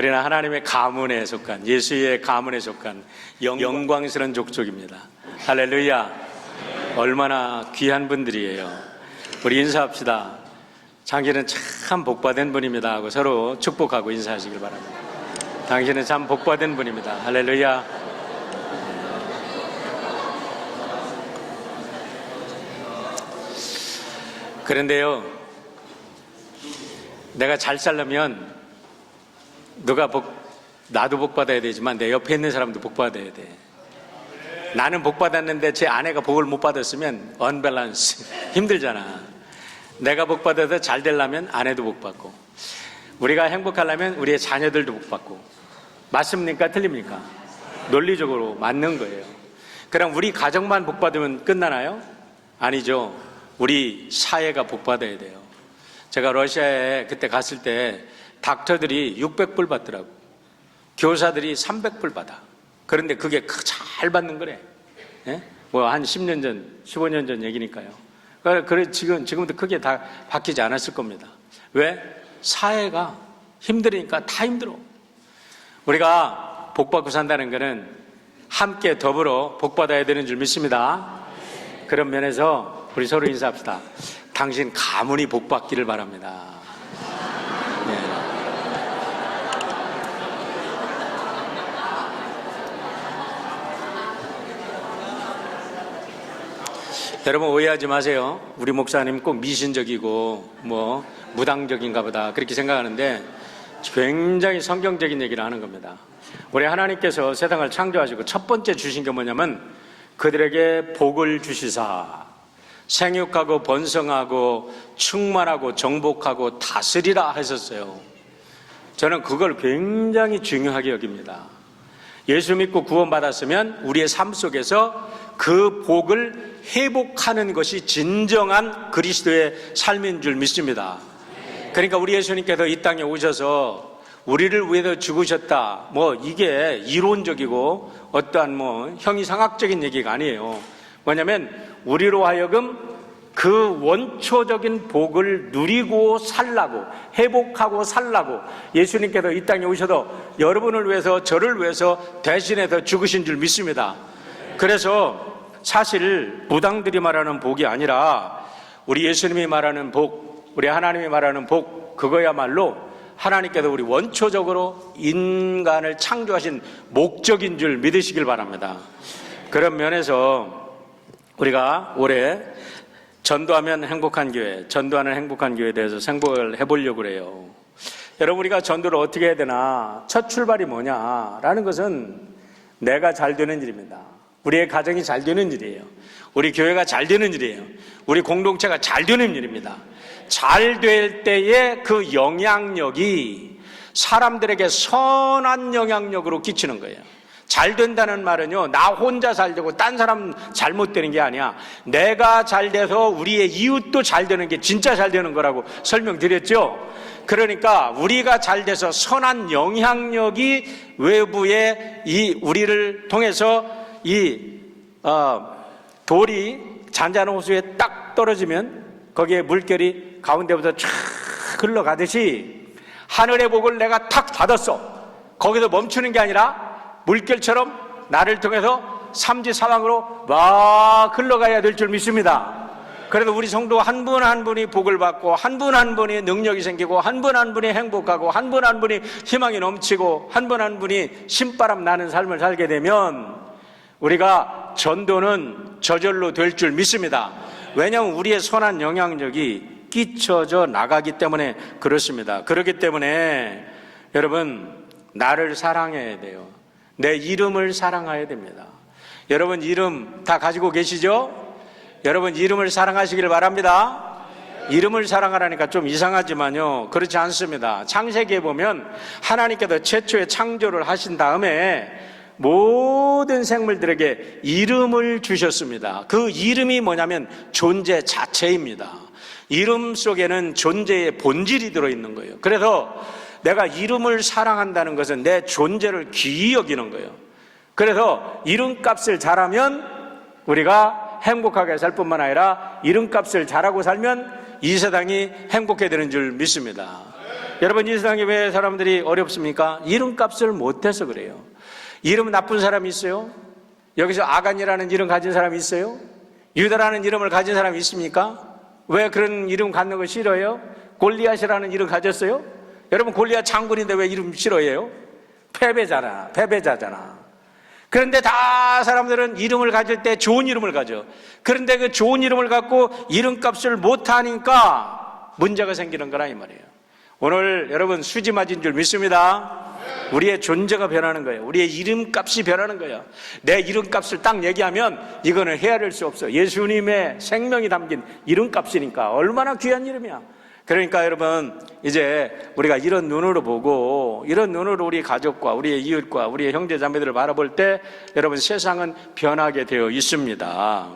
우리는 하나님의 가문에 속한, 예수의 가문에 속한 영광스러운 족속입니다. 할렐루야. 얼마나 귀한 분들이에요. 우리 인사합시다. 당신은 참 복받은 분입니다 하고 서로 축복하고 인사하시길 바랍니다. 당신은 참 복받은 분입니다. 할렐루야. 그런데요, 내가 잘 살려면 나도 복받아야 되지만 내 옆에 있는 사람도 복받아야 돼. 나는 복받았는데 제 아내가 복을 못 받았으면 언밸런스, 힘들잖아. 내가 복받아서 잘 되려면 아내도 복받고, 우리가 행복하려면 우리의 자녀들도 복받고. 맞습니까? 틀립니까? 논리적으로 맞는 거예요. 그럼 우리 가정만 복받으면 끝나나요? 아니죠. 우리 사회가 복받아야 돼요. 제가 러시아에 그때 갔을 때 닥터들이 600불 받더라고. 교사들이 300불 받아. 그런데 그게 잘 받는 거래. 예? 뭐 한 10년 전, 15년 전 얘기니까요. 그래 지금도 크게 다 바뀌지 않았을 겁니다. 왜? 사회가 힘들으니까 다 힘들어. 우리가 복받고 산다는 것은 함께 더불어 복받아야 되는 줄 믿습니다. 그런 면에서 우리 서로 인사합시다. 당신 가문이 복받기를 바랍니다. 네. 여러분 오해하지 마세요. 우리 목사님 꼭 미신적이고 뭐 무당적인가 보다 그렇게 생각하는데 굉장히 성경적인 얘기를 하는 겁니다. 우리 하나님께서 세상을 창조하시고 첫 번째 주신 게 뭐냐면 그들에게 복을 주시사 생육하고 번성하고 충만하고 정복하고 다스리라 하셨어요. 저는 그걸 굉장히 중요하게 여깁니다. 예수 믿고 구원받았으면 우리의 삶 속에서 그 복을 회복하는 것이 진정한 그리스도의 삶인 줄 믿습니다. 그러니까 우리 예수님께서 이 땅에 오셔서 우리를 위해서 죽으셨다, 뭐 이게 이론적이고 어떠한 뭐 형이상학적인 얘기가 아니에요. 뭐냐면 우리로 하여금 그 원초적인 복을 누리고 살라고, 회복하고 살라고 예수님께서 이 땅에 오셔서 여러분을 위해서, 저를 위해서 대신해서 죽으신 줄 믿습니다. 그래서 사실 무당들이 말하는 복이 아니라 우리 예수님이 말하는 복, 우리 하나님이 말하는 복, 그거야말로 하나님께서 우리 원초적으로 인간을 창조하신 목적인 줄 믿으시길 바랍니다. 그런 면에서 우리가 올해 전도하면 행복한 교회, 전도하는 행복한 교회에 대해서 생각을 해보려고 그래요. 여러분, 우리가 전도를 어떻게 해야 되나? 첫 출발이 뭐냐라는 것은 내가 잘 되는 일입니다. 우리의 가정이 잘 되는 일이에요. 우리 교회가 잘 되는 일이에요. 우리 공동체가 잘 되는 일입니다. 잘 될 때의 그 영향력이 사람들에게 선한 영향력으로 끼치는 거예요. 잘 된다는 말은요, 나 혼자 잘 되고 딴 사람 잘못되는 게 아니야. 내가 잘 돼서 우리의 이웃도 잘 되는 게 진짜 잘 되는 거라고 설명드렸죠. 그러니까 우리가 잘 돼서 선한 영향력이 외부에 우리를 통해서 돌이 잔잔한 호수에 딱 떨어지면 거기에 물결이 가운데부터 쫙 흘러가듯이 하늘의 복을 내가 탁 받았어. 거기서 멈추는 게 아니라 물결처럼 나를 통해서 삼지사방으로 막 흘러가야 될 줄 믿습니다. 그래도 우리 성도 한 분 한 분이 복을 받고 한 분 한 분이 능력이 생기고 한 분 한 분이 행복하고 한 분 한 분이 희망이 넘치고 한 분 한 분이 신바람 나는 삶을 살게 되면 우리가 전도는 저절로 될 줄 믿습니다. 왜냐하면 우리의 선한 영향력이 끼쳐져 나가기 때문에 그렇습니다. 그렇기 때문에 여러분, 나를 사랑해야 돼요. 내 이름을 사랑해야 됩니다. 여러분 이름 다 가지고 계시죠? 여러분 이름을 사랑하시길 바랍니다. 이름을 사랑하라니까 좀 이상하지만요, 그렇지 않습니다. 창세기에 보면 하나님께서 최초의 창조를 하신 다음에 모든 생물들에게 이름을 주셨습니다. 그 이름이 뭐냐면 존재 자체입니다. 이름 속에는 존재의 본질이 들어있는 거예요. 그래서 내가 이름을 사랑한다는 것은 내 존재를 귀히 여기는 거예요. 그래서 이름값을 잘하면 우리가 행복하게 살 뿐만 아니라 이름값을 잘하고 살면 이 세상이 행복해지는 줄 믿습니다. 여러분, 이 세상에 왜 사람들이 어렵습니까? 이름값을 못해서 그래요. 이름 나쁜 사람이 있어요? 여기서 아간이라는 이름 가진 사람이 있어요? 유다라는 이름을 가진 사람이 있습니까? 왜 그런 이름 갖는 거 싫어해요? 골리앗이라는 이름 가졌어요? 여러분, 골리앗 장군인데 왜 이름 싫어해요? 패배자잖아. 그런데 다 사람들은 이름을 가질 때 좋은 이름을 가져. 그런데 그 좋은 이름을 갖고 이름값을 못하니까 문제가 생기는 거라 이 말이에요. 오늘 여러분 수지 맞은 줄 믿습니다. 우리의 존재가 변하는 거예요. 우리의 이름값이 변하는 거예요. 내 이름값을 딱 얘기하면 이거는 헤아릴 수 없어요. 예수님의 생명이 담긴 이름값이니까 얼마나 귀한 이름이야. 그러니까 여러분, 이제 우리가 이런 눈으로 보고, 이런 눈으로 우리 가족과 우리의 이웃과 우리의 형제 자매들을 바라볼 때 여러분, 세상은 변하게 되어 있습니다.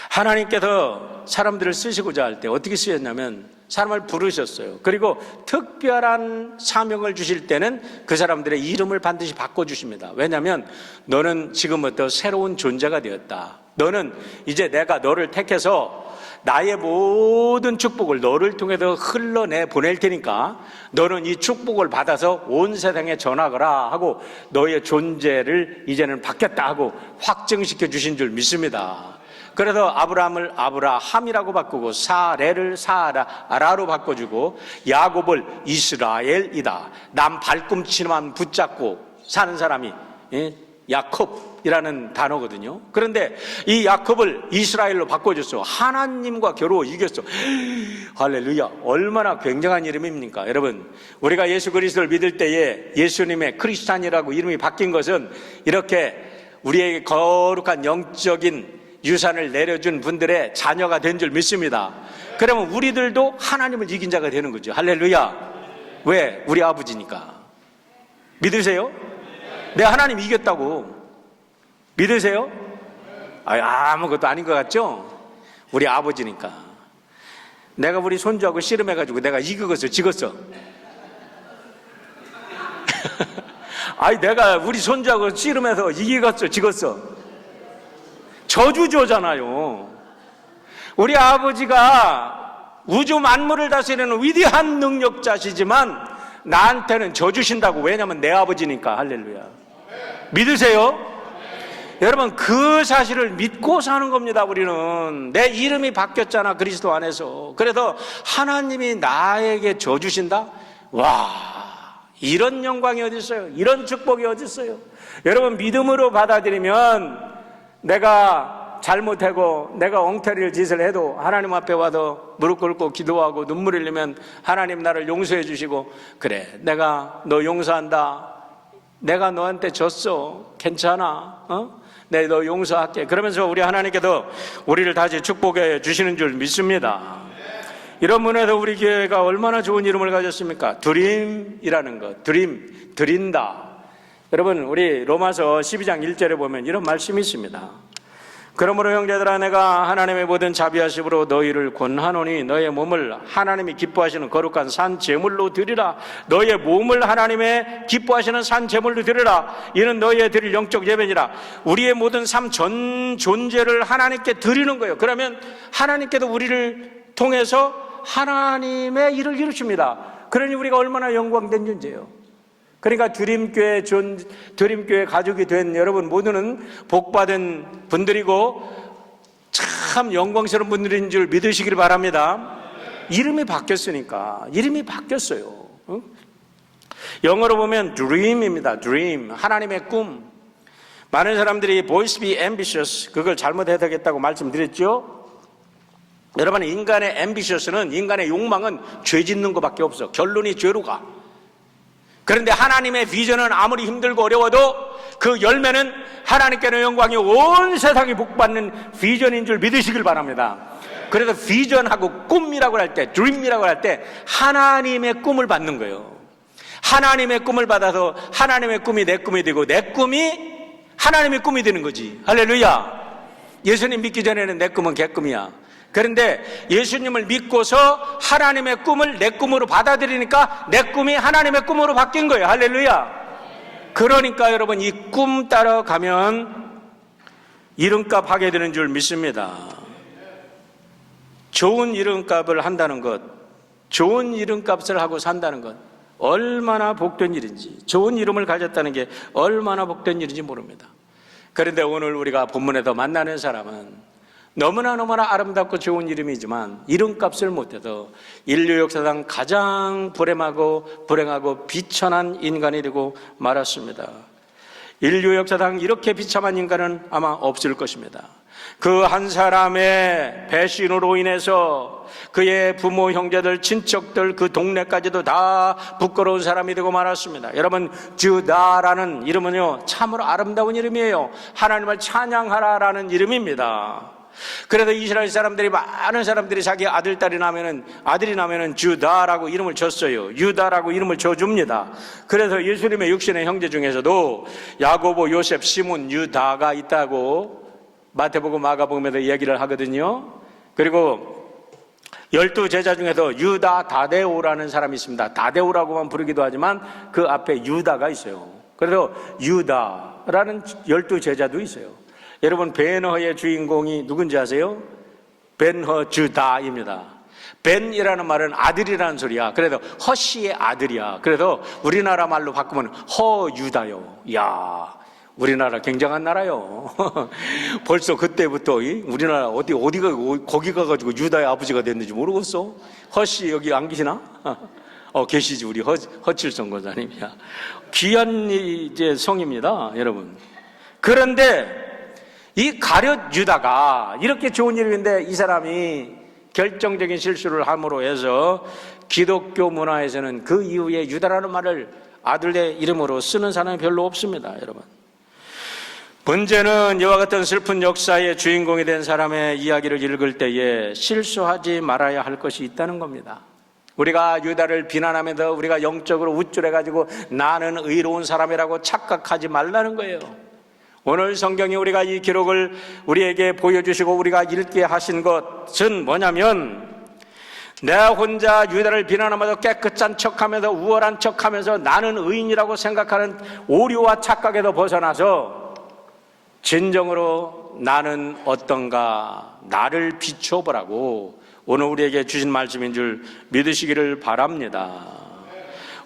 하나님께서 사람들을 쓰시고자 할 때 어떻게 쓰였냐면 사람을 부르셨어요. 그리고 특별한 사명을 주실 때는 그 사람들의 이름을 반드시 바꿔주십니다. 왜냐하면 너는 지금부터 새로운 존재가 되었다. 너는 이제 내가 너를 택해서 나의 모든 축복을 너를 통해서 흘러내 보낼 테니까 너는 이 축복을 받아서 온 세상에 전하거라 하고 너의 존재를 이제는 바뀌었다 하고 확증시켜 주신 줄 믿습니다. 그래서 아브라함을 아브라함이라고 바꾸고 사레를 사라로 바꿔주고 야곱을 이스라엘이다. 남 발꿈치만 붙잡고 사는 사람이 야콥이라는 단어거든요. 그런데 이 야콥을 이스라엘로 바꿔줬어. 하나님과 겨루어 이겼어. 할렐루야. 얼마나 굉장한 이름입니까? 여러분, 우리가 예수 그리스도를 믿을 때에 예수님의 크리스찬이라고 이름이 바뀐 것은 이렇게 우리에게 거룩한 영적인 유산을 내려준 분들의 자녀가 된 줄 믿습니다. 그러면 우리들도 하나님을 이긴 자가 되는 거죠. 할렐루야. 왜? 우리 아버지니까. 믿으세요? 내 하나님 이겼다고. 믿으세요? 아무것도 아닌 것 같죠? 우리 아버지니까. 내가 우리 손주하고 씨름해가지고 내가 이겼어, 지겼어? 내가 우리 손주하고 씨름해서 이겼어, 지겼어? 저주조잖아요. 우리 아버지가 우주 만물을 다스리는 위대한 능력자시지만 나한테는 져주신다고. 왜냐하면 내 아버지니까. 할렐루야. 믿으세요? 여러분, 그 사실을 믿고 사는 겁니다. 우리는 내 이름이 바뀌었잖아, 그리스도 안에서. 그래서 하나님이 나에게 져주신다? 와, 이런 영광이 어디 있어요? 이런 축복이 어디 있어요? 여러분, 믿음으로 받아들이면 내가 잘못하고 내가 엉터리를 짓을 해도 하나님 앞에 와서 무릎 꿇고 기도하고 눈물 흘리면 하나님 나를 용서해 주시고, 그래, 내가 너 용서한다. 내가 너한테 졌어. 괜찮아. 내가 너 용서할게. 그러면서 우리 하나님께서 우리를 다시 축복해 주시는 줄 믿습니다. 이런 면에서 우리 교회가 얼마나 좋은 이름을 가졌습니까? 드림이라는 것. 드린다. 여러분, 우리 로마서 12장 1절에 보면 이런 말씀이 있습니다. 그러므로 형제들아, 내가 하나님의 모든 자비하심으로 너희를 권하노니 너의 몸을 하나님이 기뻐하시는 거룩한 산 제물로 드리라. 너의 몸을 하나님의 기뻐하시는 산 제물로 드리라. 이는 너희의 드릴 영적 예배니라. 우리의 모든 삶 전 존재를 하나님께 드리는 거예요. 그러면 하나님께도 우리를 통해서 하나님의 일을 이루십니다. 그러니 우리가 얼마나 영광된 존재예요. 그러니까 드림교회 가족이 된 여러분 모두는 복받은 분들이고 참 영광스러운 분들인 줄 믿으시길 바랍니다. 이름이 바뀌었으니까. 이름이 바뀌었어요. 영어로 보면 dream입니다. dream. 하나님의 꿈. 많은 사람들이 boys be ambitious, 그걸 잘못 해석했다고 말씀드렸죠. 여러분, 인간의 ambitious는, 인간의 욕망은 죄 짓는 것밖에 없어. 결론이 죄로 가. 그런데 하나님의 비전은 아무리 힘들고 어려워도 그 열매는 하나님께는 영광이 온 세상이 복받는 비전인 줄 믿으시길 바랍니다. 그래서 비전하고 꿈이라고 할 때, 드림이라고 할 때 하나님의 꿈을 받는 거예요. 하나님의 꿈을 받아서 하나님의 꿈이 내 꿈이 되고 내 꿈이 하나님의 꿈이 되는 거지. 할렐루야. 예수님 믿기 전에는 내 꿈은 개꿈이야. 그런데 예수님을 믿고서 하나님의 꿈을 내 꿈으로 받아들이니까 내 꿈이 하나님의 꿈으로 바뀐 거예요. 할렐루야. 그러니까 여러분, 이 꿈 따라가면 이름값 하게 되는 줄 믿습니다. 좋은 이름값을 한다는 것, 좋은 이름값을 하고 산다는 것 얼마나 복된 일인지, 좋은 이름을 가졌다는 게 얼마나 복된 일인지 모릅니다. 그런데 오늘 우리가 본문에서 만나는 사람은 너무나 아름답고 좋은 이름이지만 이름값을 못해서 인류 역사상 가장 불행하고 비천한 인간이 되고 말았습니다. 인류 역사상 이렇게 비참한 인간은 아마 없을 것입니다. 그 한 사람의 배신으로 인해서 그의 부모, 형제들, 친척들, 그 동네까지도 다 부끄러운 사람이 되고 말았습니다. 여러분, 주다라는 이름은요, 참으로 아름다운 이름이에요. 하나님을 찬양하라라는 이름입니다. 그래서 이스라엘 사람들이, 많은 사람들이 자기 아들이 나면은 주다라고 이름을 줬어요. 유다라고 이름을 줘줍니다. 그래서 예수님의 육신의 형제 중에서도 야고보, 요셉, 시몬, 유다가 있다고 마태복음, 마가복음에서 얘기를 하거든요. 그리고 12제자 중에서 유다 다데오라는 사람이 있습니다. 다데오라고만 부르기도 하지만 그 앞에 유다가 있어요. 그래서 유다라는 12제자도 있어요. 여러분, 벤허의 주인공이 누군지 아세요? 벤허 주다입니다. 벤이라는 말은 아들이라는 소리야. 그래서 허씨의 아들이야. 그래서 우리나라 말로 바꾸면 허유다요. 야, 우리나라 굉장한 나라요. 벌써 그때부터 우리나라 어디가 거기 가가지고 유다의 아버지가 됐는지 모르겠어. 허씨 여기 안 계시나? 계시지. 우리 허칠성 권사님이야. 귀한 이제 성입니다, 여러분. 그런데 이 가룟 유다가 이렇게 좋은 이름인데 이 사람이 결정적인 실수를 함으로 해서 기독교 문화에서는 그 이후에 유다라는 말을 아들의 이름으로 쓰는 사람이 별로 없습니다, 여러분. 문제는 이와 같은 슬픈 역사의 주인공이 된 사람의 이야기를 읽을 때에 실수하지 말아야 할 것이 있다는 겁니다. 우리가 유다를 비난하면서 우리가 영적으로 우쭐해가지고 나는 의로운 사람이라고 착각하지 말라는 거예요. 오늘 성경이 우리가 이 기록을 우리에게 보여주시고 우리가 읽게 하신 것은 뭐냐면, 내가 혼자 유다를 비난하면서 깨끗한 척하면서 우월한 척하면서 나는 의인이라고 생각하는 오류와 착각에서 벗어나서 진정으로 나는 어떤가, 나를 비춰보라고 오늘 우리에게 주신 말씀인 줄 믿으시기를 바랍니다.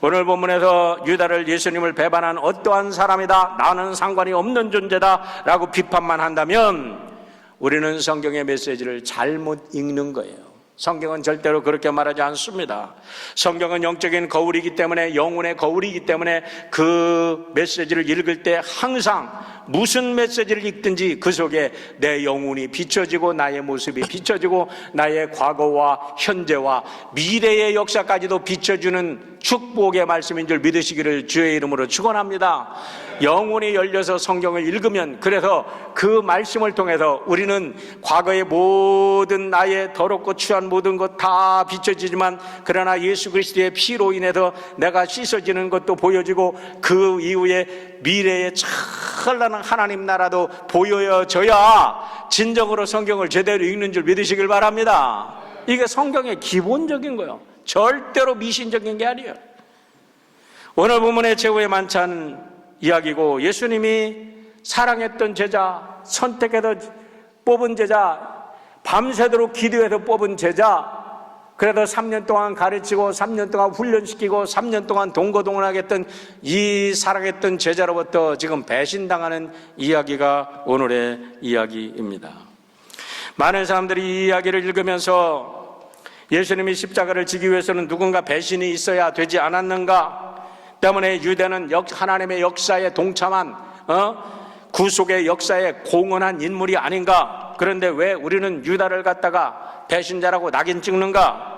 오늘 본문에서 유다를, 예수님을 배반한 어떠한 사람이다, 나는 상관이 없는 존재다 라고 비판만 한다면 우리는 성경의 메시지를 잘못 읽는 거예요. 성경은 절대로 그렇게 말하지 않습니다. 성경은 영적인 거울이기 때문에, 영혼의 거울이기 때문에 그 메시지를 읽을 때 항상 무슨 메시지를 읽든지 그 속에 내 영혼이 비춰지고 나의 모습이 비춰지고 나의 과거와 현재와 미래의 역사까지도 비춰주는 축복의 말씀인 줄 믿으시기를 주의 이름으로 축원합니다. 영혼이 열려서 성경을 읽으면, 그래서 그 말씀을 통해서 우리는 과거의 모든 나의 더럽고 추한 모든 것 다 비춰지지만, 그러나 예수 그리스도의 피로 인해서 내가 씻어지는 것도 보여지고 그 이후에 미래의 찬란한 하나님 나라도 보여져야 진정으로 성경을 제대로 읽는 줄 믿으시길 바랍니다. 이게 성경의 기본적인 거예요. 절대로 미신적인 게 아니에요. 오늘 본문의 최후의 만찬 이야기고, 예수님이 사랑했던 제자, 선택해서 뽑은 제자, 밤새도록 기도해서 뽑은 제자, 그래도 3년 동안 가르치고 3년 동안 훈련시키고 3년 동안 동거동원하겠던 이 사랑했던 제자로부터 지금 배신당하는 이야기가 오늘의 이야기입니다. 많은 사람들이 이 이야기를 읽으면서 예수님이 십자가를 지기 위해서는 누군가 배신이 있어야 되지 않았는가 때문에 유대는 하나님의 역사에 동참한 구속의 역사에 공헌한 인물이 아닌가. 그런데 왜 우리는 유다를 갖다가 배신자라고 낙인 찍는가?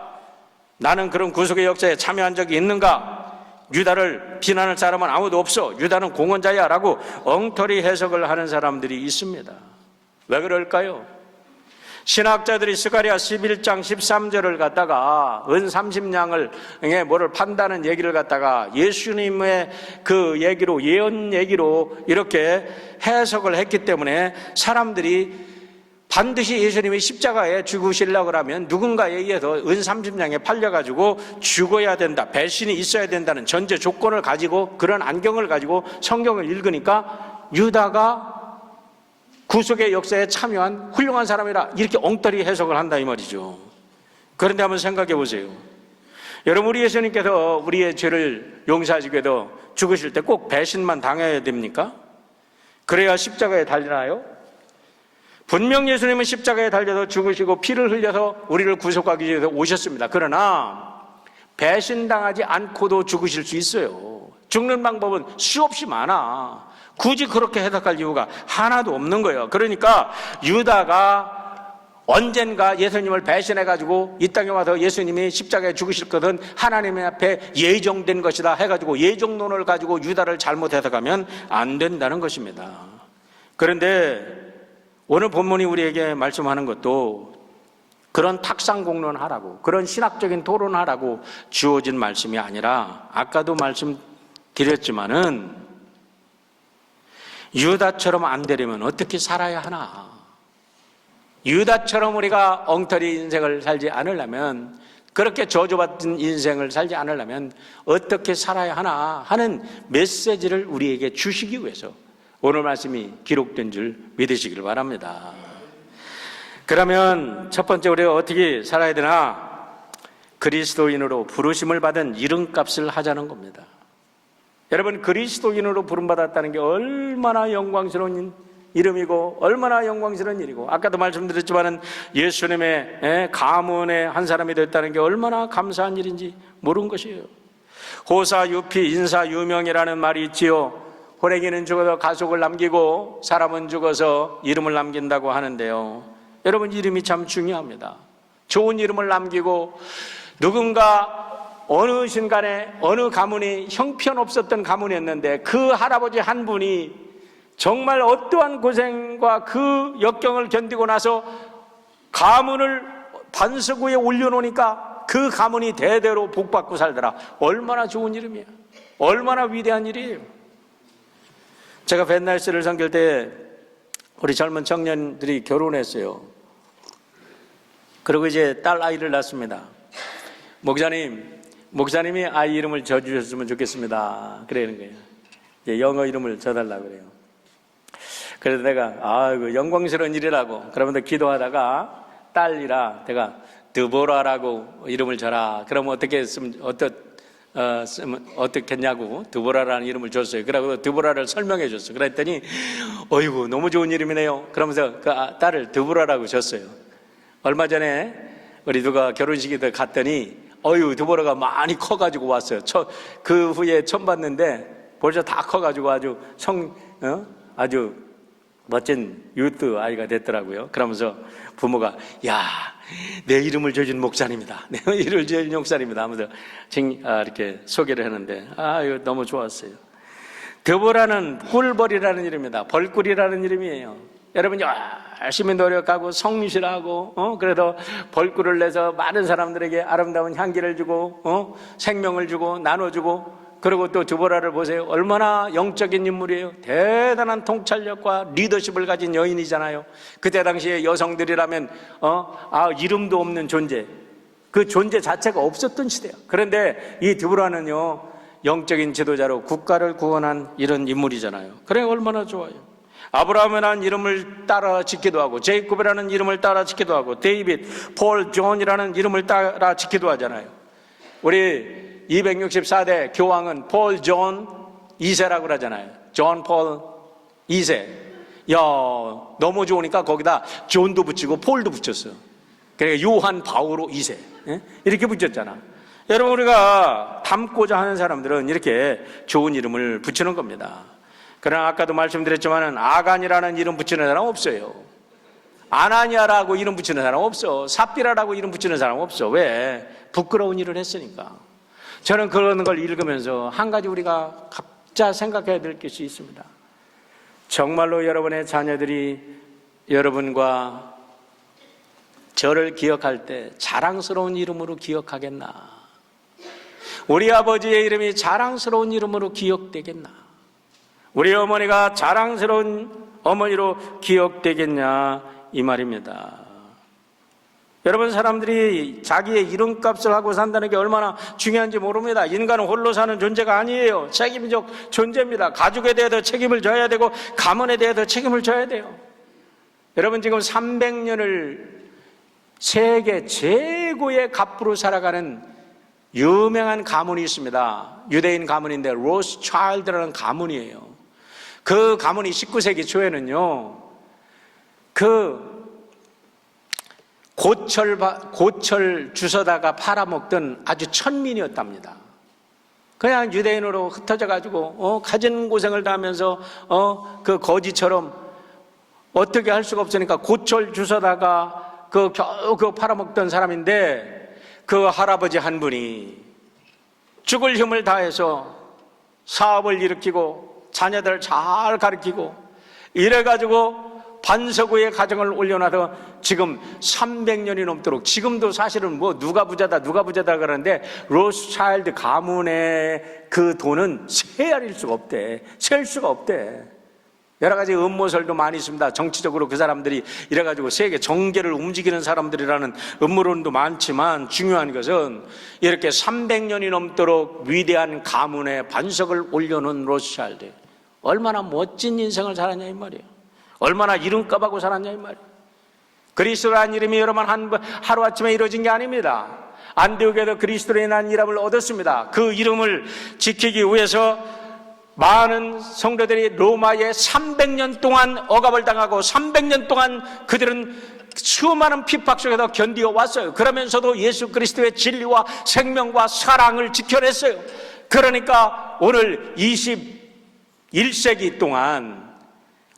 나는 그런 구속의 역사에 참여한 적이 있는가? 유다를 비난할 사람은 아무도 없어, 유다는 공헌자야 라고 엉터리 해석을 하는 사람들이 있습니다. 왜 그럴까요? 신학자들이 스가랴 11장 13절을 갖다가 은 30냥을 뭐를 판다는 얘기를 갖다가 예수님의 그 얘기로, 예언 얘기로 이렇게 해석을 했기 때문에 사람들이 반드시 예수님이 십자가에 죽으시려고 하면 누군가에 의해서 은 30냥에 팔려가지고 죽어야 된다, 배신이 있어야 된다는 전제 조건을 가지고, 그런 안경을 가지고 성경을 읽으니까 유다가 구속의 역사에 참여한 훌륭한 사람이라 이렇게 엉터리 해석을 한다 이 말이죠. 그런데 한번 생각해 보세요. 여러분, 우리 예수님께서 우리의 죄를 용서하시기 위해서 죽으실 때 꼭 배신만 당해야 됩니까? 그래야 십자가에 달리나요? 분명 예수님은 십자가에 달려서 죽으시고 피를 흘려서 우리를 구속하기 위해서 오셨습니다. 그러나 배신당하지 않고도 죽으실 수 있어요. 죽는 방법은 수없이 많아. 굳이 그렇게 해석할 이유가 하나도 없는 거예요. 그러니까 유다가 언젠가 예수님을 배신해가지고 이 땅에 와서 예수님이 십자가에 죽으실 것은 하나님 앞에 예정된 것이다 해가지고 예정론을 가지고 유다를 잘못 해석하면 안 된다는 것입니다. 그런데 오늘 본문이 우리에게 말씀하는 것도 그런 탁상공론하라고, 그런 신학적인 토론하라고 주어진 말씀이 아니라, 아까도 말씀드렸지만은 유다처럼 안 되려면 어떻게 살아야 하나? 유다처럼 우리가 엉터리 인생을 살지 않으려면, 그렇게 저주받은 인생을 살지 않으려면 어떻게 살아야 하나 하는 메시지를 우리에게 주시기 위해서 오늘 말씀이 기록된 줄 믿으시길 바랍니다. 그러면 첫 번째 우리가 어떻게 살아야 되나? 그리스도인으로 부르심을 받은 이름값을 하자는 겁니다. 여러분, 그리스도인으로 부름받았다는 게 얼마나 영광스러운 이름이고 얼마나 영광스러운 일이고, 아까도 말씀드렸지만 예수님의 가문의 한 사람이 됐다는 게 얼마나 감사한 일인지 모르는 것이에요. 호사유피 인사유명이라는 말이 있지요. 호랭이는 죽어서 가속을 남기고 사람은 죽어서 이름을 남긴다고 하는데요, 여러분, 이름이 참 중요합니다. 좋은 이름을 남기고, 누군가 어느 순간에 어느 가문이 형편없었던 가문이었는데 그 할아버지 한 분이 정말 어떠한 고생과 그 역경을 견디고 나서 가문을 반석 위에 올려놓으니까 그 가문이 대대로 복받고 살더라. 얼마나 좋은 이름이야. 얼마나 위대한 일이에요. 제가 벤날스를 섬길 때 우리 젊은 청년들이 결혼했어요. 그리고 이제 딸 아이를 낳습니다. 목사님이 아이 이름을 져주셨으면 좋겠습니다. 그러는 거예요. 이제 영어 이름을 져달라고 그래요. 그래서 내가 이거 영광스러운 일이라고 그러면서 기도하다가 딸이라 내가 드보라라고 이름을 줘라. 그러면 어떻겠냐고 드보라라는 이름을 줬어요. 그러고 드보라를 설명해 줬어요. 그랬더니 어이구 너무 좋은 이름이네요. 그러면서 그 딸을 드보라라고 줬어요. 얼마 전에 우리 누가 결혼식에 갔더니 드보라가 많이 커가지고 왔어요. 그 후에 처음 봤는데 벌써 다 커가지고 아주 멋진 유트 아이가 됐더라고요. 그러면서 부모가 내 이름을 지어준 목사님이다. 내 이름을 지어준 목사님이다 하면서 이렇게 소개를 했는데 이거 너무 좋았어요. 드보라는 꿀벌이라는 이름입니다. 벌꿀이라는 이름이에요. 여러분, 열심히 노력하고 성실하고 그래도 벌꿀을 내서 많은 사람들에게 아름다운 향기를 주고 생명을 주고 나눠주고, 그리고 또 드보라를 보세요. 얼마나 영적인 인물이에요. 대단한 통찰력과 리더십을 가진 여인이잖아요. 그때 당시에 여성들이라면 이름도 없는 존재, 그 존재 자체가 없었던 시대예요. 그런데 이 드보라는요, 영적인 지도자로 국가를 구원한 이런 인물이잖아요. 그래 얼마나 좋아요. 아브라함이라는 이름을 따라 짓기도 하고, 제이콥이라는 이름을 따라 짓기도 하고, 데이빗, 폴, 존이라는 이름을 따라 짓기도 하잖아요. 우리 264대 교황은 폴, 존 2세라고 그러잖아요. 존, 폴 2세. 너무 좋으니까 거기다 존도 붙이고 폴도 붙였어요. 그러니까 요한 바오로 2세. 이렇게 붙였잖아. 여러분, 우리가 닮고자 하는 사람들은 이렇게 좋은 이름을 붙이는 겁니다. 그러나 아까도 말씀드렸지만 아간이라는 이름 붙이는 사람 없어요. 아나니아라고 이름 붙이는 사람 없어. 삽비라라고 이름 붙이는 사람 없어. 왜? 부끄러운 일을 했으니까. 저는 그런 걸 읽으면서 한 가지 우리가 각자 생각해야 될 것이 있습니다. 정말로 여러분의 자녀들이 여러분과 저를 기억할 때 자랑스러운 이름으로 기억하겠나? 우리 아버지의 이름이 자랑스러운 이름으로 기억되겠나? 우리 어머니가 자랑스러운 어머니로 기억되겠냐, 이 말입니다. 여러분, 사람들이 자기의 이름값을 하고 산다는 게 얼마나 중요한지 모릅니다. 인간은 홀로 사는 존재가 아니에요. 책임적 존재입니다. 가족에 대해서 책임을 져야 되고 가문에 대해서 책임을 져야 돼요. 여러분, 지금 300년을 세계 최고의 갑부로 살아가는 유명한 가문이 있습니다. 유대인 가문인데 로스차일드라는 가문이에요. 그 가문이 19세기 초에는요, 그 고철 주워다가 팔아먹던 아주 천민이었답니다. 그냥 유대인으로 흩어져 가지고 가진 고생을 다하면서 그 거지처럼 어떻게 할 수가 없으니까 고철 주워다가 겨우 팔아먹던 사람인데, 그 할아버지 한 분이 죽을 힘을 다해서 사업을 일으키고 자녀들을 잘 가르치고 이래가지고 반석우의 가정을 올려놔서 지금 300년이 넘도록, 지금도 사실은 뭐 누가 부자다 그러는데 로스차일드 가문의 그 돈은 세알일 수가 없대. 셀 수가 없대. 여러 가지 음모설도 많이 있습니다. 정치적으로 그 사람들이 이래가지고 세계 정계를 움직이는 사람들이라는 음모론도 많지만, 중요한 것은 이렇게 300년이 넘도록 위대한 가문의 반석을 올려놓은 로스차일드, 얼마나 멋진 인생을 살았냐 이 말이에요. 얼마나 이름값하고 살았냐 이 말이에요. 그리스도라는 이름이 여러분 하루아침에 이루어진 게 아닙니다. 안디옥에도 그리스도로 인한 이름을 얻었습니다. 그 이름을 지키기 위해서 많은 성도들이 로마에 300년 동안 억압을 당하고 300년 동안 그들은 수많은 핍박 속에서 견디어 왔어요. 그러면서도 예수 그리스도의 진리와 생명과 사랑을 지켜냈어요. 그러니까 오늘 21세기 동안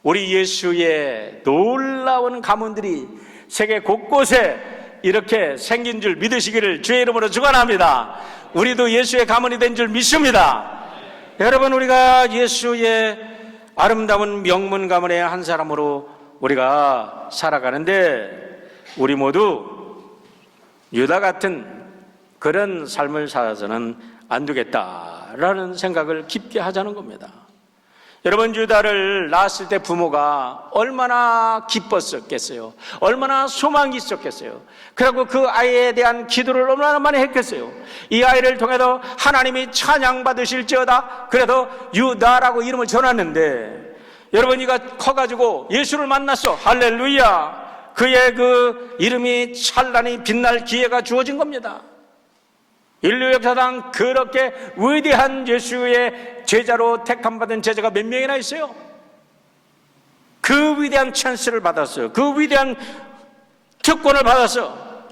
우리 예수의 놀라운 가문들이 세계 곳곳에 이렇게 생긴 줄 믿으시기를 주의 이름으로 축원합니다. 우리도 예수의 가문이 된 줄 믿습니다. 여러분, 우리가 예수의 아름다운 명문 가문의 한 사람으로 우리가 살아가는데, 우리 모두 유다 같은 그런 삶을 살아서는 안 되겠다라는 생각을 깊게 하자는 겁니다. 여러분, 유다를 낳았을 때 부모가 얼마나 기뻤었겠어요. 얼마나 소망이 있었겠어요. 그리고 그 아이에 대한 기도를 얼마나 많이 했겠어요. 이 아이를 통해서 하나님이 찬양받으실지어다, 그래도 유다라고 이름을 전했는데, 여러분, 이가 커가지고 예수를 만났어. 할렐루야. 그의 그 이름이 찬란히 빛날 기회가 주어진 겁니다. 인류 역사상 그렇게 위대한 예수의 제자로 택함받은 제자가 몇 명이나 있어요? 그 위대한 찬스를 받았어요. 그 위대한 특권을 받았어.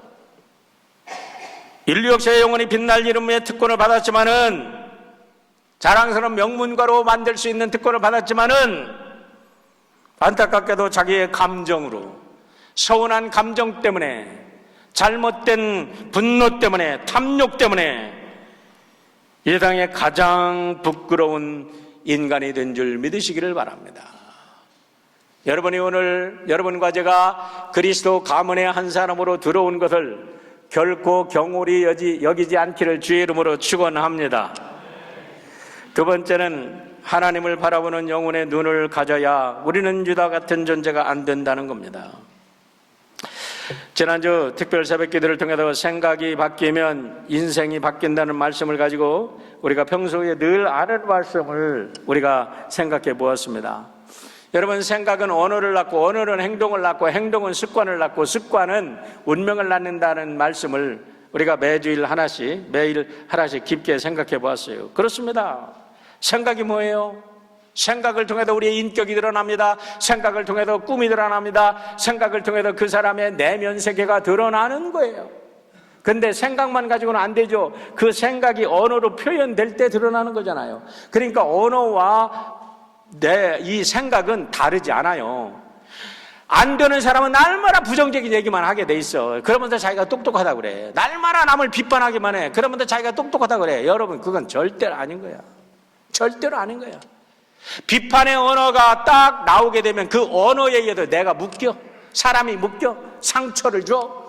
인류 역사의 영원히 빛날 이름의 특권을 받았지만은, 자랑스러운 명문가로 만들 수 있는 특권을 받았지만은, 안타깝게도 자기의 감정으로, 서운한 감정 때문에, 잘못된 분노 때문에, 탐욕 때문에 이 땅에 가장 부끄러운 인간이 된 줄 믿으시기를 바랍니다. 여러분이 오늘 여러분과 제가 그리스도 가문의 한 사람으로 들어온 것을 결코 경홀히 여기지 않기를 주의 이름으로 축원합니다. 두 번째는 하나님을 바라보는 영혼의 눈을 가져야 우리는 유다 같은 존재가 안 된다는 겁니다. 지난주 특별 새벽 기도를 통해서 생각이 바뀌면 인생이 바뀐다는 말씀을 가지고 우리가 평소에 늘 아는 말씀을 우리가 생각해 보았습니다. 여러분, 생각은 언어를 낳고, 언어는 행동을 낳고, 행동은 습관을 낳고, 습관은 운명을 낳는다는 말씀을 우리가 매일 하나씩 깊게 생각해 보았어요. 그렇습니다. 생각이 뭐예요? 생각을 통해서 우리의 인격이 드러납니다. 생각을 통해서 꿈이 드러납니다. 생각을 통해서 그 사람의 내면 세계가 드러나는 거예요. 근데 생각만 가지고는 안 되죠. 그 생각이 언어로 표현될 때 드러나는 거잖아요. 그러니까 언어와 이 생각은 다르지 않아요. 안 되는 사람은 날마다 부정적인 얘기만 하게 돼 있어. 그러면서 자기가 똑똑하다 그래. 날마다 남을 비판하기만 해. 그러면서 자기가 똑똑하다 그래. 여러분, 그건 절대로 아닌 거야. 절대로 아닌 거야. 비판의 언어가 딱 나오게 되면 그 언어에 의해서 내가 묶여, 사람이 묶여, 상처를 줘.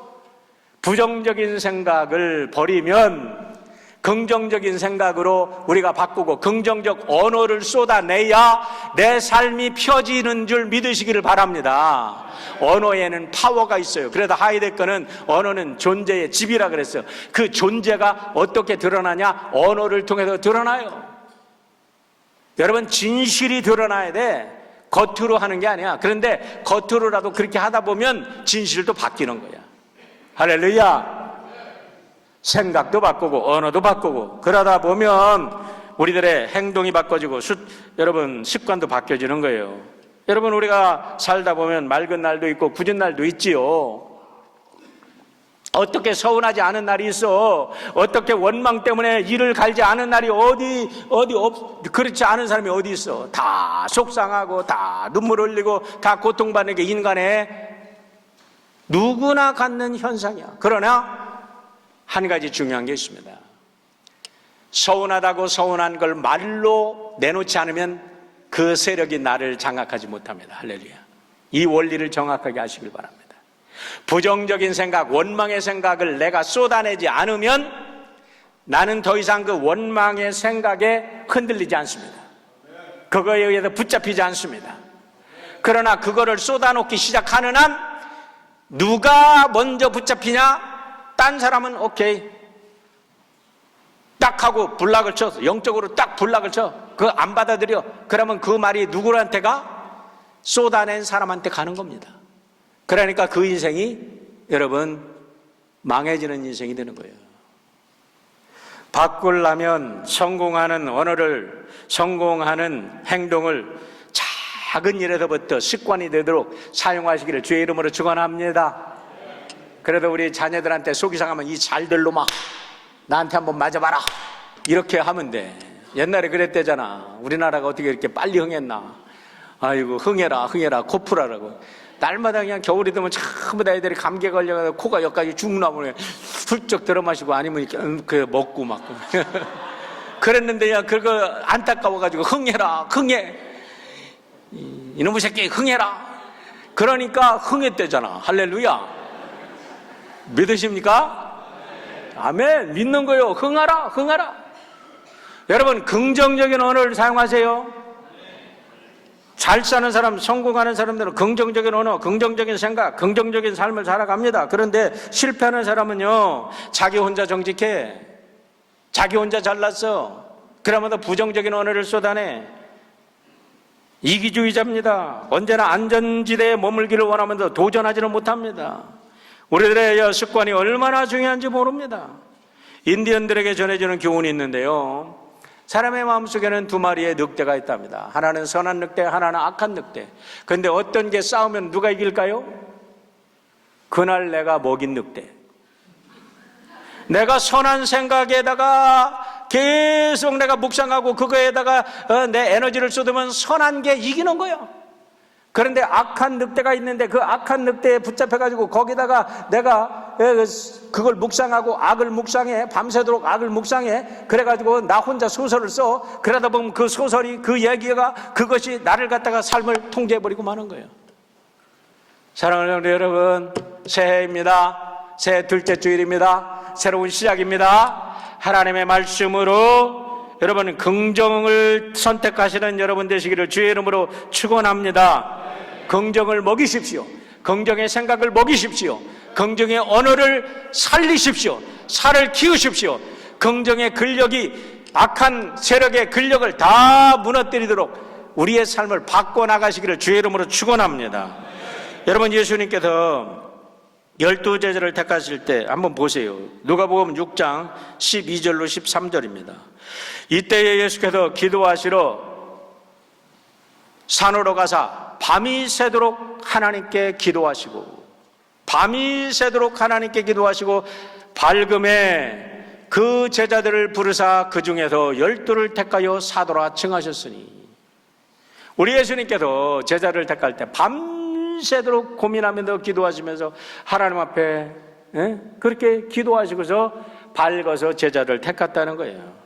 부정적인 생각을 버리면 긍정적인 생각으로 우리가 바꾸고 긍정적 언어를 쏟아내야 내 삶이 펴지는 줄 믿으시기를 바랍니다. 언어에는 파워가 있어요. 그래서 하이데거는 언어는 존재의 집이라 그랬어요. 그 존재가 어떻게 드러나냐? 언어를 통해서 드러나요. 여러분, 진실이 드러나야 돼. 겉으로 하는 게 아니야. 그런데 겉으로라도 그렇게 하다 보면 진실도 바뀌는 거야. 할렐루야. 생각도 바꾸고 언어도 바꾸고 그러다 보면 우리들의 행동이 바꿔지고 여러분 습관도 바뀌어지는 거예요. 여러분 우리가 살다 보면 맑은 날도 있고 굳은 날도 있지요. 어떻게 서운하지 않은 날이 있어? 어떻게 원망 때문에 이를 갈지 않은 날이 그렇지 않은 사람이 어디 있어? 다 속상하고 다 눈물 흘리고 다 고통받는 게 인간의 누구나 갖는 현상이야. 그러나 한 가지 중요한 게 있습니다. 서운하다고 서운한 걸 말로 내놓지 않으면 그 세력이 나를 장악하지 못합니다. 할렐루야. 이 원리를 정확하게 아시길 바랍니다. 부정적인 생각, 원망의 생각을 내가 쏟아내지 않으면 나는 더 이상 그 원망의 생각에 흔들리지 않습니다. 그거에 의해서 붙잡히지 않습니다. 그러나 그거를 쏟아놓기 시작하는 한 누가 먼저 붙잡히냐? 딴 사람은 오케이 딱 하고 불락을 쳐서 영적으로 딱 불락을 쳐. 그거 안 받아들여. 그러면 그 말이 누구한테 가? 쏟아낸 사람한테 가는 겁니다. 그러니까 그 인생이 여러분 망해지는 인생이 되는 거예요. 바꾸려면 성공하는 언어를, 성공하는 행동을 작은 일에서부터 습관이 되도록 사용하시기를 주의 이름으로 축원합니다. 그래도 우리 자녀들한테 속이 상하면 이 잘들로 막 나한테 한번 맞아봐라 이렇게 하면 돼. 옛날에 그랬대잖아. 우리나라가 어떻게 이렇게 빨리 흥했나. 아이고 흥해라 코 풀어라고. 날마다 그냥 겨울이 되면 전부 다 애들이 감기에 걸려가지고 코가 여기까지 죽나 보네. 훌쩍 들어 마시고 아니면 이렇게 먹고 막 그랬는데 야 그거 안타까워가지고 흥해 이놈의 새끼 흥해라. 그러니까 흥했대잖아. 할렐루야. 믿으십니까? 아멘. 믿는 거요. 흥하라. 여러분 긍정적인 언어를 사용하세요. 잘 사는 사람, 성공하는 사람들은 긍정적인 언어, 긍정적인 생각, 긍정적인 삶을 살아갑니다. 그런데 실패하는 사람은요, 자기 혼자 정직해, 자기 혼자 잘났어. 그러면서 부정적인 언어를 쏟아내. 이기주의자입니다. 언제나 안전지대에 머물기를 원하면서 도전하지는 못합니다. 우리들의 습관이 얼마나 중요한지 모릅니다. 인디언들에게 전해주는 교훈이 있는데요, 사람의 마음속에는 두 마리의 늑대가 있답니다. 하나는 선한 늑대, 하나는 악한 늑대. 그런데 어떤 게 싸우면 누가 이길까요? 그날 내가 먹인 늑대. 내가 선한 생각에다가 계속 내가 묵상하고 그거에다가 내 에너지를 쏟으면 선한 게 이기는 거예요. 그런데 악한 늑대가 있는데 그 악한 늑대에 붙잡혀가지고 거기다가 내가 그걸 묵상하고 악을 묵상해, 밤새도록 악을 묵상해. 그래가지고 나 혼자 소설을 써. 그러다 보면 그 소설이, 그 얘기가, 그것이 나를 갖다가 삶을 통제해버리고 마는 거예요. 사랑하는 여러분, 새해입니다. 새해 둘째 주일입니다. 새로운 시작입니다. 하나님의 말씀으로 여러분 긍정을 선택하시는 여러분 되시기를 주의 이름으로 축원합니다. 긍정을 먹이십시오. 긍정의 생각을 먹이십시오. 긍정의 언어를 살리십시오. 살을 키우십시오. 긍정의 근력이 악한 세력의 근력을 다 무너뜨리도록 우리의 삶을 바꿔나가시기를 주의 이름으로 축원합니다. 여러분, 예수님께서 12제자를 택하실 때 한번 보세요. 누가복음 6장 12절로 13절입니다. 이때에 예수께서 기도하시러 산으로 가사 밤이 새도록 하나님께 기도하시고, 밤이 새도록 하나님께 기도하시고 밝음에 그 제자들을 부르사 그 중에서 12를 택하여 사도라 칭하셨으니, 우리 예수님께서 제자를 택할 때 밤새도록 고민하면서 기도하시면서 하나님 앞에 그렇게 기도하시고서 밝아서 제자를 택했다는 거예요.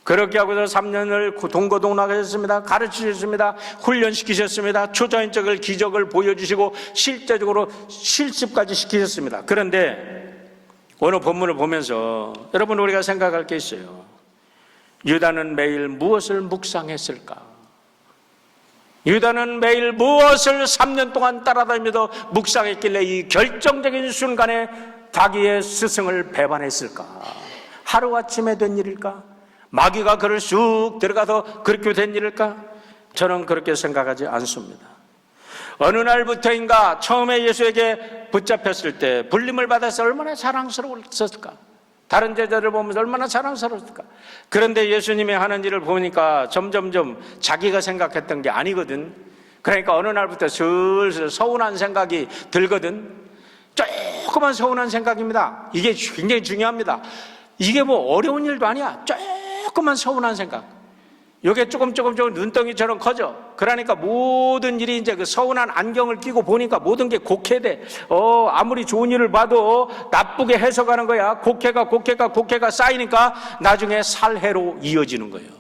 그렇게 하고서 3년을 동고동락하셨습니다. 가르치셨습니다. 훈련시키셨습니다. 초자연적인 기적을 보여주시고 실제적으로 실습까지 시키셨습니다. 그런데 오늘 본문을 보면서 여러분, 우리가 생각할 게 있어요. 유다는 매일 무엇을 묵상했을까? 유다는 매일 무엇을 3년 동안 따라다니면서 묵상했길래 이 결정적인 순간에 자기의 스승을 배반했을까? 하루아침에 된 일일까? 마귀가 그를 쑥 들어가서 그렇게 된 일일까? 저는 그렇게 생각하지 않습니다. 어느 날부터인가 처음에 예수에게 붙잡혔을 때 불림을 받아서 얼마나 자랑스러웠을까? 다른 제자들 보면서 얼마나 자랑스러웠을까. 그런데 예수님이 하는 일을 보니까 점점점 자기가 생각했던 게 아니거든. 그러니까 어느 날부터 슬슬 서운한 생각이 들거든. 조그만 서운한 생각입니다. 이게 굉장히 중요합니다. 이게 뭐 어려운 일도 아니야. 조그만 서운한 생각. 이게 조금 눈덩이처럼 커져. 그러니까 모든 일이 이제 그 서운한 안경을 끼고 보니까 모든 게 곡해돼. 아무리 좋은 일을 봐도 나쁘게 해석하는 거야. 곡해가 쌓이니까 나중에 살해로 이어지는 거예요.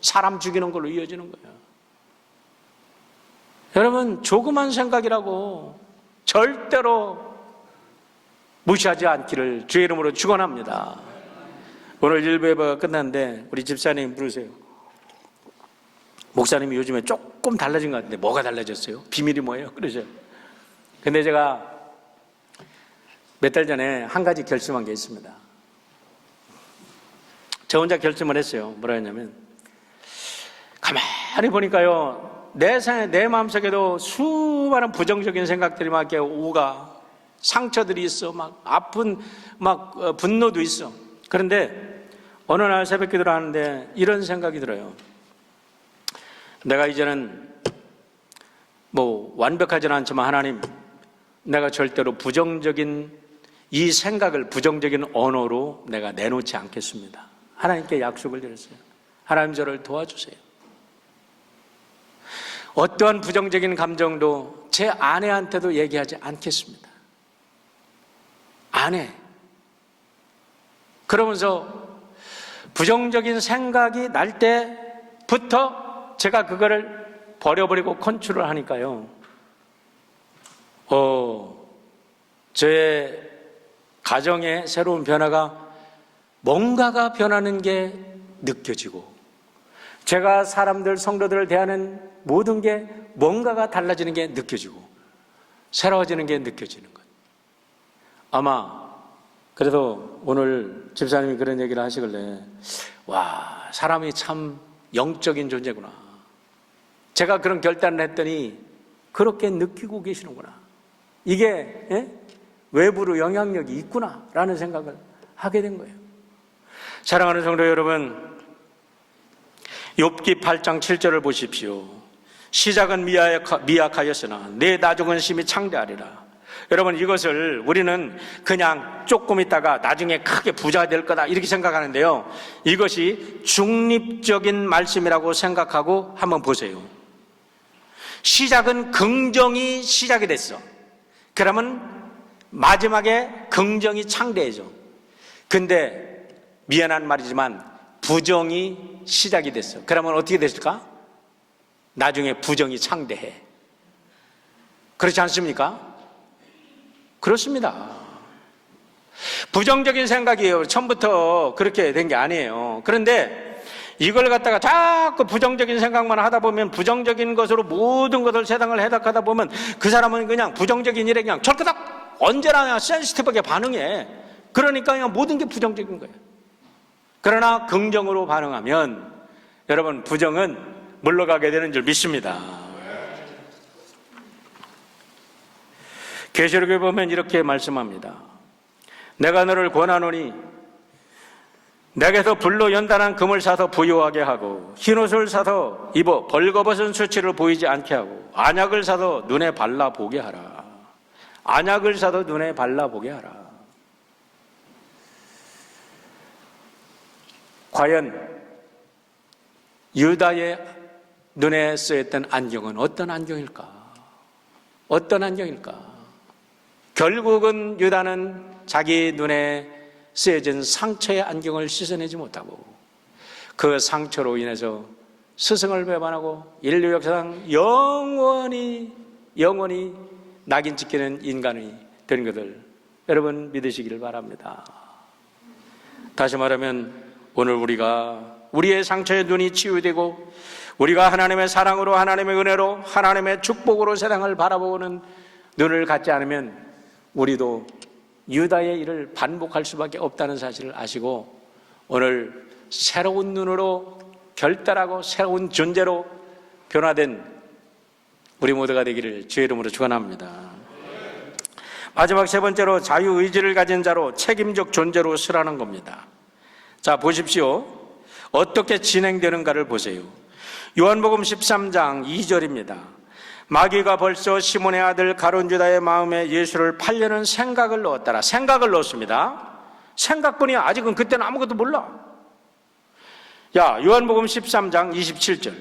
사람 죽이는 걸로 이어지는 거예요. 여러분, 조그만 생각이라고 절대로 무시하지 않기를 주의 이름으로 축원합니다. 오늘 일부 예배가 끝났는데 우리 집사님 부르세요. 목사님이 요즘에 조금 달라진 것 같은데 뭐가 달라졌어요? 비밀이 뭐예요? 그러죠. 근데 제가 몇 달 전에 한 가지 결심한 게 있습니다. 저 혼자 결심을 했어요. 뭐라 했냐면, 가만히 보니까요, 내 마음속에도 수많은 부정적인 생각들이 막 이렇게 오가, 상처들이 있어, 막 아픈, 분노도 있어. 그런데 어느 날 새벽 기도를 하는데 이런 생각이 들어요. 내가 이제는 완벽하지는 않지만 하나님, 내가 절대로 부정적인 이 생각을 부정적인 언어로 내가 내놓지 않겠습니다. 하나님께 약속을 드렸어요. 하나님, 저를 도와주세요. 어떠한 부정적인 감정도 제 아내한테도 얘기하지 않겠습니다. 아내. 그러면서 부정적인 생각이 날 때부터 제가 그거를 버려버리고 컨트롤 하니까요. 저의 가정의 새로운 변화가 뭔가가 변하는 게 느껴지고, 제가 사람들, 성도들을 대하는 모든 게 뭔가가 달라지는 게 느껴지고, 새로워지는 게 느껴지는 거예요. 아마 그래도 오늘 집사님이 그런 얘기를 하시길래, 와, 사람이 참 영적인 존재구나. 제가 그런 결단을 했더니 그렇게 느끼고 계시는구나. 이게 외부로 영향력이 있구나 라는 생각을 하게 된 거예요. 사랑하는 성도 여러분, 욥기 8장 7절을 보십시오. 시작은 미약하였으나 내 나중은 심히 창대하리라. 여러분, 이것을 우리는 그냥 조금 있다가 나중에 크게 부자가 될 거다 이렇게 생각하는데요, 이것이 중립적인 말씀이라고 생각하고 한번 보세요. 시작은 긍정이 시작이 됐어. 그러면 마지막에 긍정이 창대해져. 근데 미안한 말이지만 부정이 시작이 됐어. 그러면 어떻게 됐을까? 나중에 부정이 창대해. 그렇지 않습니까? 그렇습니다. 부정적인 생각이에요. 처음부터 그렇게 된 게 아니에요. 그런데 이걸 갖다가 자꾸 부정적인 생각만 하다 보면, 부정적인 것으로 모든 것을 세상을 해석하다 보면 그 사람은 그냥 부정적인 일에 그냥 철끄덕 언제나 그냥 센시티브하게 반응해. 그러니까 그냥 모든 게 부정적인 거예요. 그러나 긍정으로 반응하면 여러분, 부정은 물러가게 되는 줄 믿습니다. 계시록에 보면 이렇게 말씀합니다. 내가 너를 권하노니 내게서 불로 연단한 금을 사서 부유하게 하고 흰옷을 사서 입어 벌거벗은 수치를 보이지 않게 하고 안약을 사서 눈에 발라보게 하라. 안약을 사서 눈에 발라보게 하라. 과연 유다의 눈에 쓰였던 안경은 어떤 안경일까? 어떤 안경일까? 결국은 유다는 자기 눈에 쓰여진 상처의 안경을 씻어내지 못하고 그 상처로 인해서 스승을 배반하고 인류 역사상 영원히 낙인 찍히는 인간이 된 것을 여러분 믿으시기를 바랍니다. 다시 말하면 오늘 우리의 상처의 눈이 치유되고 우리가 하나님의 사랑으로, 하나님의 은혜로, 하나님의 축복으로 세상을 바라보는 눈을 갖지 않으면 우리도 유다의 일을 반복할 수밖에 없다는 사실을 아시고 오늘 새로운 눈으로 결단하고 새로운 존재로 변화된 우리 모두가 되기를 주의 이름으로 축원합니다. 마지막 세 번째로 자유의지를 가진 자로 책임적 존재로 서라는 겁니다. 자, 보십시오. 어떻게 진행되는가를 보세요. 요한복음 13장 2절입니다. 마귀가 벌써 시몬의 아들 가룟 유다의 마음에 예수를 팔려는 생각을 넣었더라. 생각을 넣었습니다. 생각뿐이 아직은 그때는 아무것도 몰라. 야, 요한복음 13장 27절.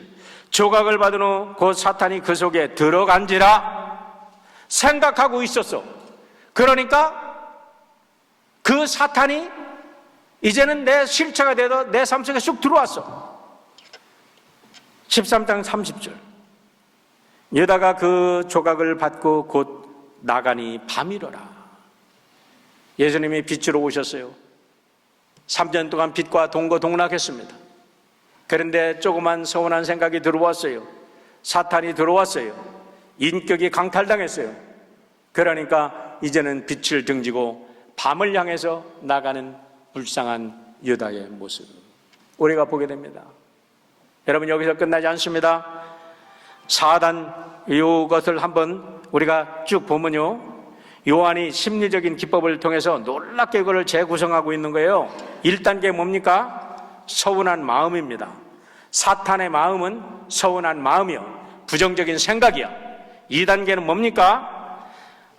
조각을 받은 후 곧 사탄이 그 속에 들어간지라. 생각하고 있었어. 그러니까 그 사탄이 이제는 내 실체가 되어 내 삶 속에 쑥 들어왔어. 13장 30절. 유다가 그 조각을 받고 곧 나가니 밤이러라. 예수님이 빛으로 오셨어요. 3년 동안 빛과 동거동락했습니다. 그런데 조그만 서운한 생각이 들어왔어요. 사탄이 들어왔어요. 인격이 강탈당했어요. 그러니까 이제는 빛을 등지고 밤을 향해서 나가는 불쌍한 유다의 모습, 우리가 보게 됩니다. 여러분, 여기서 끝나지 않습니다. 사단 이것을 한번 우리가 쭉 보면요, 요한이 심리적인 기법을 통해서 놀랍게 그걸 재구성하고 있는 거예요. 1단계 뭡니까? 서운한 마음입니다. 사탄의 마음은 서운한 마음이요, 부정적인 생각이야. 2단계는 뭡니까?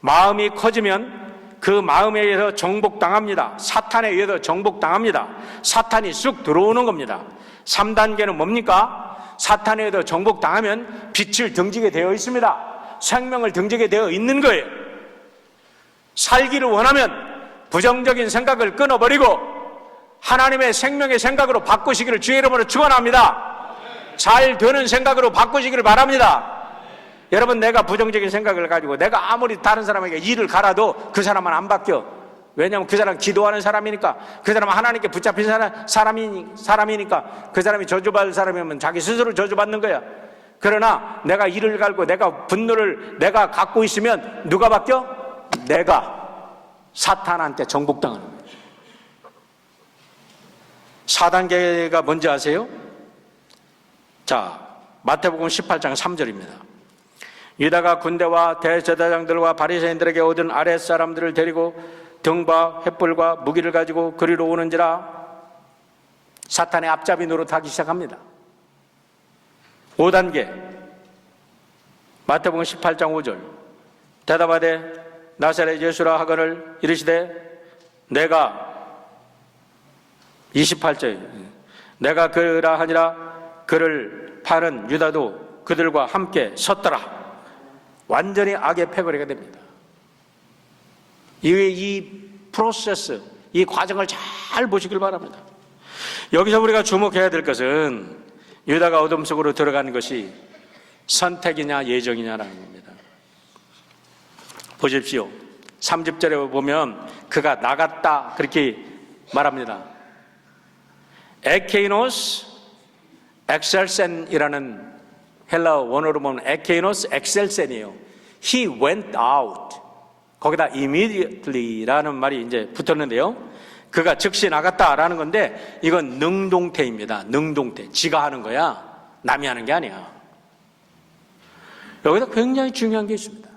마음이 커지면 그 마음에 의해서 정복당합니다. 사탄에 의해서 정복당합니다. 사탄이 쑥 들어오는 겁니다. 3단계는 뭡니까? 사탄에 의해서 정복당하면 빛을 등지게 되어 있습니다. 생명을 등지게 되어 있는 거예요. 살기를 원하면 부정적인 생각을 끊어버리고 하나님의 생명의 생각으로 바꾸시기를 주의 이름으로 축원합니다. 잘 되는 생각으로 바꾸시기를 바랍니다. 여러분, 내가 부정적인 생각을 가지고 내가 아무리 다른 사람에게 일을 갈아도 그 사람은 안 바뀌어. 왜냐하면 그 사람은 기도하는 사람이니까, 그 사람은 하나님께 붙잡힌 사람이니까. 그 사람이 저주받을 사람이면 자기 스스로 저주받는 거야. 그러나 내가 일을 갈고 내가 분노를 내가 갖고 있으면 누가 바뀌어? 내가 사탄한테 정복당하는 거예요. 4단계가 뭔지 아세요? 자, 마태복음 18장 3절입니다. 유다가 군대와 대제사장들과 바리새인들에게 얻은 아랫사람들을 데리고 등과 횃불과 무기를 가지고 그리로 오는지라. 사탄의 앞잡이 노릇하기 시작합니다. 5단계, 마태복음 18장 5절. 대답하되 나사렛 예수라 하거늘 이르시되 내가 28절 내가 그라 하니라. 그를 파는 유다도 그들과 함께 섰더라. 완전히 악의 패거리가 됩니다. 이 프로세스, 이 과정을 잘 보시길 바랍니다. 여기서 우리가 주목해야 될 것은 유다가 어둠 속으로 들어가는 것이 선택이냐 예정이냐라는 겁니다. 보십시오. 30절에 보면 그가 나갔다 그렇게 말합니다. 에케이노스 엑셀센이라는 헬라어 원어로 보면 에케이노스 엑셀센이에요. He went out. 거기다 immediately라는 말이 이제 붙었는데요. 그가 즉시 나갔다라는 건데 이건 능동태입니다. 능동태. 지가 하는 거야. 남이 하는 게 아니야. 여기서 굉장히 중요한 게 있습니다.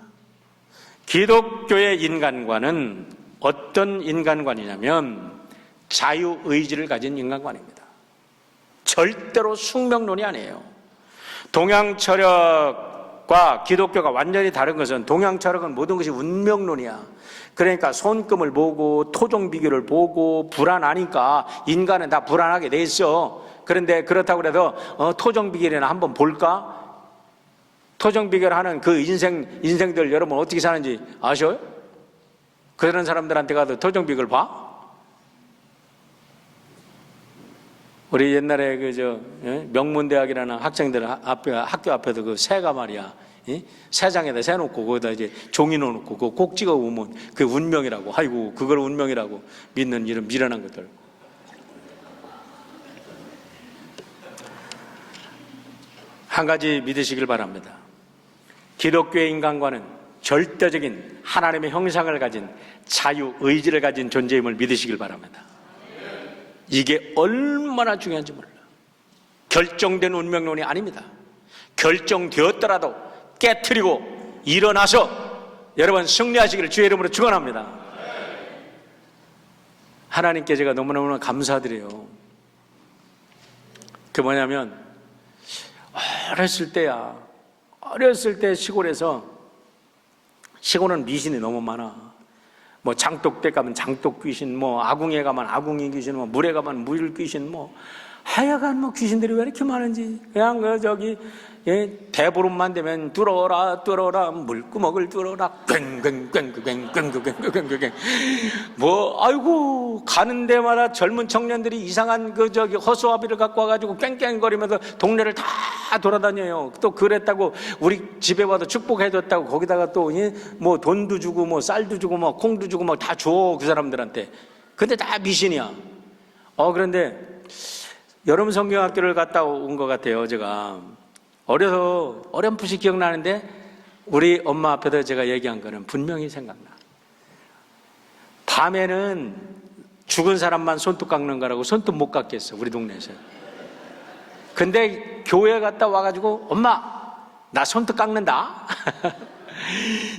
기독교의 인간관은 어떤 인간관이냐면 자유의지를 가진 인간관입니다. 절대로 숙명론이 아니에요. 동양철학과 기독교가 완전히 다른 것은 동양철학은 모든 것이 운명론이야. 그러니까 손금을 보고 토종비교를 보고 불안하니까 인간은 다 불안하게 돼 있어. 그런데 그렇다고 해서 토종비교나 한번 볼까? 토종비교를 하는 그 인생들 여러분 어떻게 사는지 아셔요? 그런 사람들한테 가도 토종비교를 봐? 우리 옛날에 명문대학이라는 학생들 학교 앞에도 그 새가 말이야, 새장에다 새 놓고 거기다 이제 종이 넣어놓고 그거 꼭 찍어 보면 그게 운명이라고. 아이고, 그걸 운명이라고 믿는 이런 미련한 것들. 한 가지 믿으시길 바랍니다. 기독교의 인간과는 절대적인 하나님의 형상을 가진 자유의지를 가진 존재임을 믿으시길 바랍니다. 이게 얼마나 중요한지 몰라. 결정된 운명론이 아닙니다. 결정되었더라도 깨트리고 일어나서 여러분 승리하시기를 주의 이름으로 축원합니다. 하나님께 제가 너무너무 감사드려요. 그 뭐냐면 어렸을 때 시골에서, 시골은 미신이 너무 많아. 뭐 장독대 가면 장독 귀신, 뭐 아궁이에 가면 아궁이 귀신, 뭐 물에 가면 물 귀신, 뭐 하여간 뭐 귀신들이 왜 이렇게 많은지, 그냥 대보름만 되면 뚫어라 물구멍을 뚫어라 꽹꽹꽹꽹꽹꽹꽹꽹 뭐 아이고 가는 데마다 젊은 청년들이 이상한 허수아비를 갖고 와가지고 깽깽거리면서 동네를 다 돌아다녀요. 또 그랬다고 우리 집에 와도 축복해줬다고 거기다가 또 뭐 돈도 주고 뭐 쌀도 주고 뭐 콩도 주고 뭐 다 줘, 그 사람들한테. 근데 다 미신이야. 그런데 여름 성경학교를 갔다 온 것 같아요. 제가 어려서 어렴풋이 기억나는데 우리 엄마 앞에서 제가 얘기한 거는 분명히 생각나. 밤에는 죽은 사람만 손톱 깎는 거라고 손톱 못 깎겠어, 우리 동네에서. 근데 교회 갔다 와가지고 엄마 나 손톱 깎는다.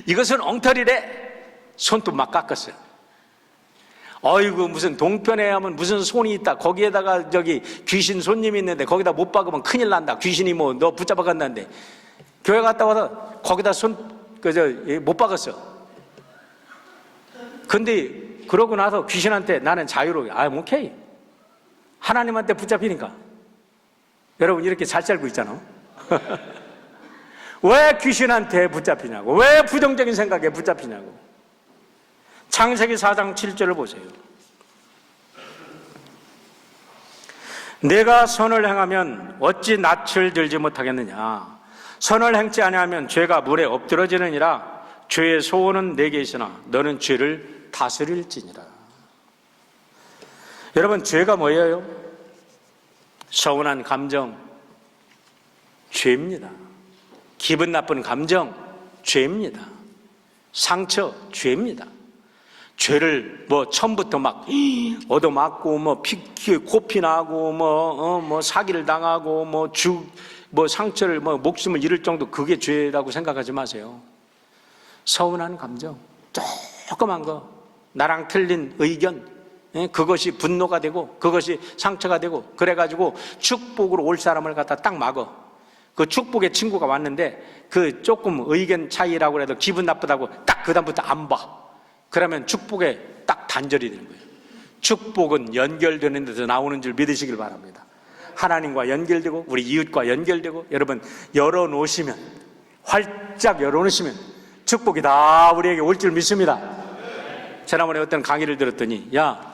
이것은 엉터리래. 손톱 막 깎았어요. 어이구 무슨 동편에 하면 무슨 손이 있다, 거기에다가 귀신 손님이 있는데 거기다 못 박으면 큰일 난다, 귀신이 뭐 너 붙잡아 간다는데. 교회 갔다 와서 거기다 못 박았어. 근데 그러고 나서 귀신한테 나는 자유로 오케이, 하나님한테 붙잡히니까. 여러분 이렇게 잘 살고 있잖아. 왜 귀신한테 붙잡히냐고, 왜 부정적인 생각에 붙잡히냐고. 창세기 4장 7절을 보세요. 내가 선을 행하면 어찌 낯을 들지 못하겠느냐. 선을 행치 아니하면 죄가 물에 엎드러지느니라. 죄의 소원은 내게 있으나 너는 죄를 다스릴지니라. 여러분 죄가 뭐예요? 서운한 감정, 죄입니다. 기분 나쁜 감정, 죄입니다. 상처, 죄입니다. 죄를 처음부터 막 얻어맞고 코피 나고 사기를 당하고 상처를 목숨을 잃을 정도, 그게 죄라고 생각하지 마세요. 서운한 감정, 조그만 거, 나랑 틀린 의견, 그것이 분노가 되고 그것이 상처가 되고, 그래가지고 축복으로 올 사람을 갖다 딱 막어. 그 축복의 친구가 왔는데 그 조금 의견 차이라고 해도 기분 나쁘다고 딱 그다음부터 안 봐. 그러면 축복에 딱 단절이 되는 거예요. 축복은 연결되는 데서 나오는 줄 믿으시길 바랍니다. 하나님과 연결되고 우리 이웃과 연결되고, 여러분 열어놓으시면, 활짝 열어놓으시면 축복이 다 우리에게 올 줄 믿습니다. 지난번에 어떤 강의를 들었더니, 야,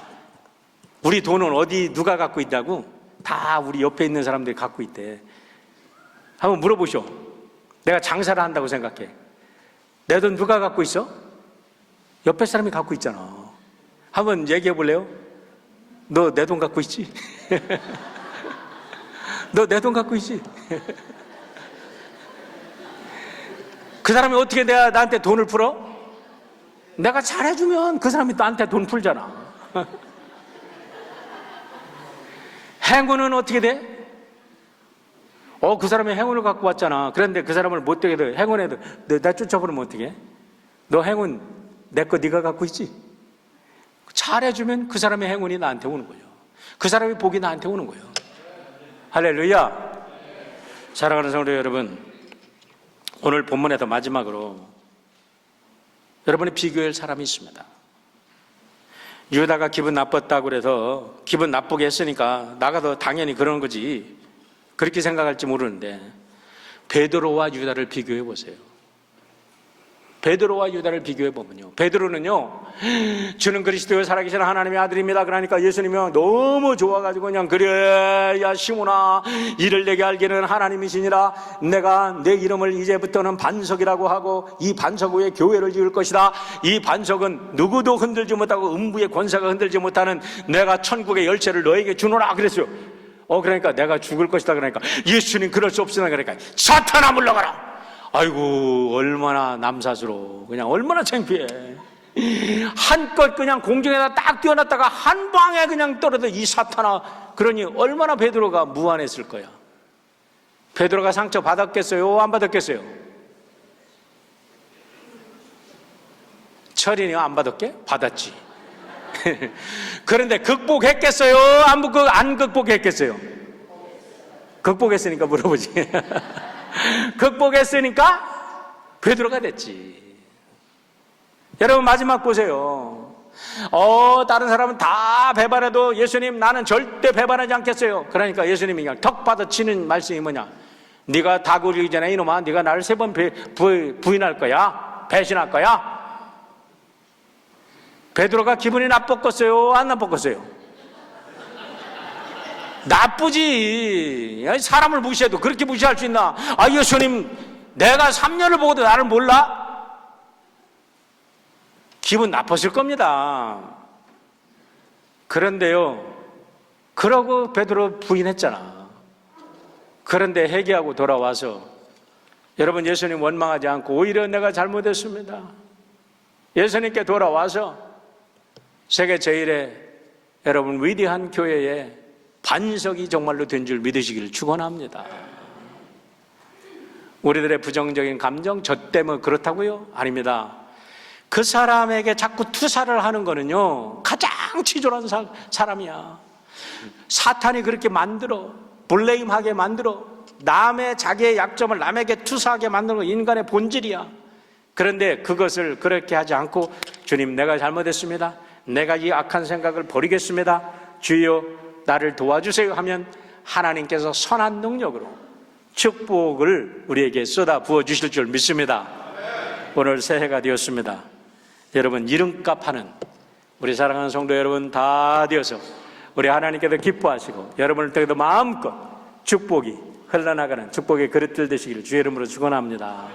우리 돈은 어디 누가 갖고 있다고? 다 우리 옆에 있는 사람들이 갖고 있대. 한번 물어보쇼. 내가 장사를 한다고 생각해. 내 돈 누가 갖고 있어? 옆에 사람이 갖고 있잖아. 한번 얘기해 볼래요? 너 내 돈 갖고 있지? 너 내 돈 갖고 있지? 그 사람이 어떻게 나한테 돈을 풀어? 내가 잘해주면 그 사람이 나한테 돈 풀잖아. 행운은 어떻게 돼? 그 사람이 행운을 갖고 왔잖아. 그런데 그 사람을 못 되게 돼. 행운에도 나 쫓아버리면 어떻게 해? 너 행운 내 거 네가 갖고 있지? 잘해주면 그 사람의 행운이 나한테 오는 거예요. 그 사람의 복이 나한테 오는 거예요. 할렐루야. 사랑하는 성도 여러분, 오늘 본문에서 마지막으로 여러분이 비교할 사람이 있습니다. 유다가 기분 나빴다고 그래서 기분 나쁘게 했으니까 나가도 당연히 그런 거지, 그렇게 생각할지 모르는데, 베드로와 유다를 비교해 보세요. 베드로와 유다를 비교해 보면요, 베드로는요, 주는 그리스도의 살아계신 하나님의 아들입니다. 그러니까 예수님이 너무 좋아가지고 그냥, 그래 야 시몬아, 이를 내게 알기는 하나님이시니라. 내가 내 이름을 이제부터는 반석이라고 하고 이 반석 위에 교회를 지을 것이다. 이 반석은 누구도 흔들지 못하고 음부의 권세가 흔들지 못하는 내가 천국의 열쇠를 너에게 주노라 그랬어요. 그러니까 내가 죽을 것이다. 그러니까 예수님 그럴 수 없으나, 그러니까 사탄아 물러가라. 아이고 얼마나 남사스러워. 그냥 얼마나 창피해. 한껏 그냥 공중에다 딱 띄워놨다가 한 방에 그냥 떨어져, 이 사탄아. 그러니 얼마나 베드로가 무안했을 거야. 베드로가 상처 받았겠어요? 안 받았겠어요? 철이니 안 받았게? 받았지. 그런데 극복했겠어요? 안 극복했겠어요? 극복했으니까 물어보지. 극복했으니까 베드로가 됐지. 여러분 마지막 보세요. 다른 사람은 다 배반해도 예수님 나는 절대 배반하지 않겠어요. 그러니까 예수님이 그냥 턱 받아치는 말씀이 뭐냐? 네가 다 굴리기 전에 이놈아, 네가 나를 3번 부인할 거야? 배신할 거야? 베드로가 기분이 나빴겠어요? 안 나빴겠어요? 나쁘지. 사람을 무시해도 그렇게 무시할 수 있나? 예수님 내가 3년을 보고도 나를 몰라? 기분 나빴을 겁니다. 그런데요, 그러고 베드로 부인했잖아. 그런데 회개하고 돌아와서 여러분 예수님 원망하지 않고 오히려 내가 잘못했습니다. 예수님께 돌아와서 세계 제일의 여러분 위대한 교회에 반석이 정말로 된 줄 믿으시기를 축원합니다. 우리들의 부정적인 감정, 저 때문에 그렇다고요? 아닙니다. 그 사람에게 자꾸 투사를 하는 거는요, 가장 치졸한 사람이야. 사탄이 그렇게 만들어, 블레임하게 만들어, 남의 자기의 약점을 남에게 투사하게 만드는 거 인간의 본질이야. 그런데 그것을 그렇게 하지 않고 주님 내가 잘못했습니다. 내가 이 악한 생각을 버리겠습니다. 주여 나를 도와주세요 하면 하나님께서 선한 능력으로 축복을 우리에게 쏟아 부어주실 줄 믿습니다. 오늘 새해가 되었습니다. 여러분 이름값 하는 우리 사랑하는 성도 여러분 다 되어서 우리 하나님께서 기뻐하시고 여러분을 통해서 마음껏 축복이 흘러나가는 축복의 그릇들 되시기를 주의 이름으로 축원합니다.